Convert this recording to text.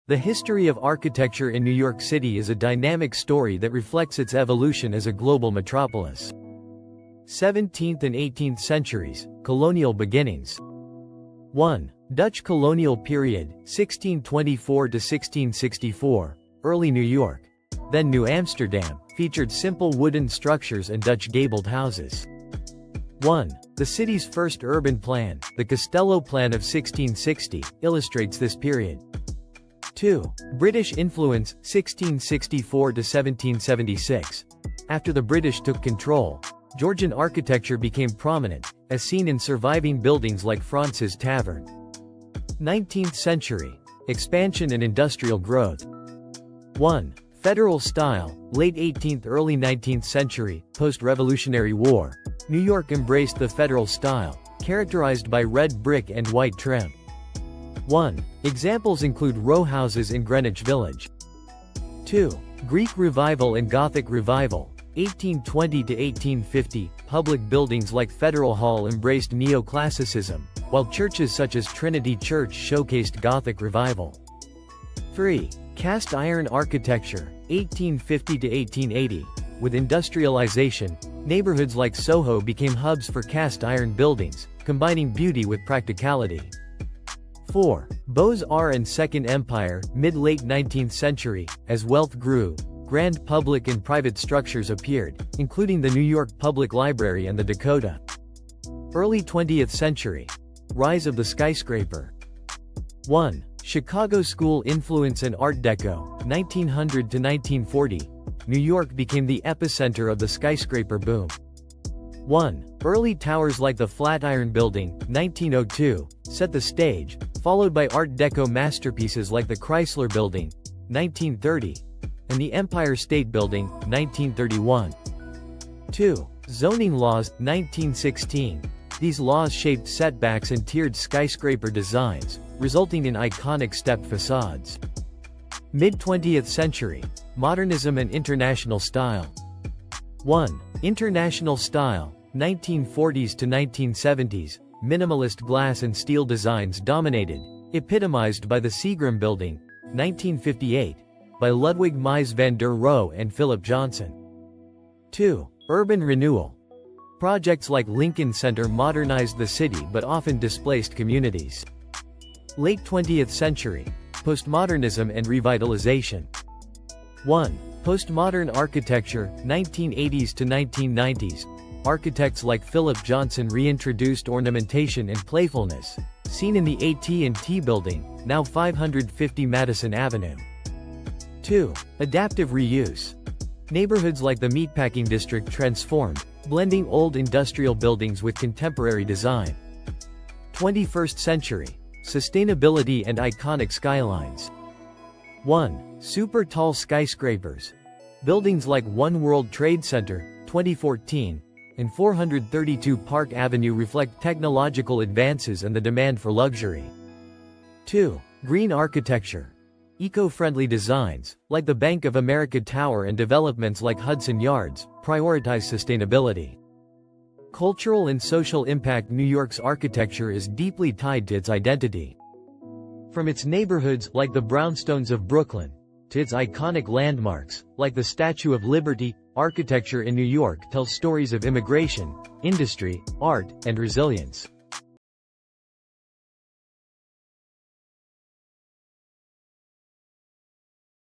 The history of architecture in New York City is a dynamic story that reflects its evolution as a global metropolis. 17th and 18th centuries, colonial beginnings. 1. Dutch colonial period, 1624 to 1664, early New York. Then New Amsterdam, featured simple wooden structures and Dutch gabled houses. 1. The city's first urban plan, the Castello Plan of 1660, illustrates this period. 2. British influence, 1664 to 1776. After the British took control, Georgian architecture became prominent, as seen in surviving buildings like France's Tavern. 19th century. Expansion and industrial growth. 1. Federal style, late 18th – early 19th century, post-Revolutionary War. New York embraced the federal style, characterized by red brick and white trim. 1. Examples include row houses in Greenwich Village. 2. Greek Revival and Gothic Revival, 1820 to 1850. Public buildings like Federal Hall embraced neoclassicism, while churches such as Trinity Church showcased Gothic Revival. 3. Cast iron architecture, 1850 to 1880. With industrialization, neighborhoods like Soho became hubs for cast iron buildings, combining beauty with practicality. 4. Beaux-Arts and Second Empire, mid-late 19th century. As wealth grew, grand public and private structures appeared, including the New York Public Library and the Deco. Early 20th century. Rise of the skyscraper. 1. Chicago School influence and Art Deco, 1900 to 1940. New York became the epicenter of the skyscraper boom. 1. Early towers like the Flatiron Building, 1902, set the stage, followed by Art Deco masterpieces like the Chrysler Building, 1930, and the Empire State Building, 1931. 2. Zoning laws, 1916. These laws shaped setbacks and tiered skyscraper designs, resulting in iconic step facades. Mid-20th century. Modernism and international style. 1. International style, 1940s to 1970s. Minimalist glass and steel designs dominated, epitomized by the Seagram Building, 1958, by Ludwig Mies van der Rohe and Philip Johnson. 2. Urban renewal. Projects like Lincoln Center modernized the city but often displaced communities. Late 20th century. Postmodernism and revitalization. 1. Postmodern architecture, 1980s to 1990s. Architects like Philip Johnson reintroduced ornamentation and playfulness, seen in the AT&T Building, now 550 Madison Avenue. 2. Adaptive reuse. Neighborhoods like the Meatpacking District transformed, blending old industrial buildings with contemporary design. 21st century. Sustainability and iconic skylines. 1. Super tall skyscrapers. Buildings like One World Trade Center, 2014, and 432 Park Avenue reflect technological advances and the demand for luxury. 2. Green architecture. Eco-friendly designs, like the Bank of America Tower and developments like Hudson Yards, prioritize sustainability. Cultural and social impact. New York's architecture is deeply tied to its identity. From its neighborhoods, like the brownstones of Brooklyn, to its iconic landmarks, like the Statue of Liberty, architecture in New York tells stories of immigration, industry, art, and resilience.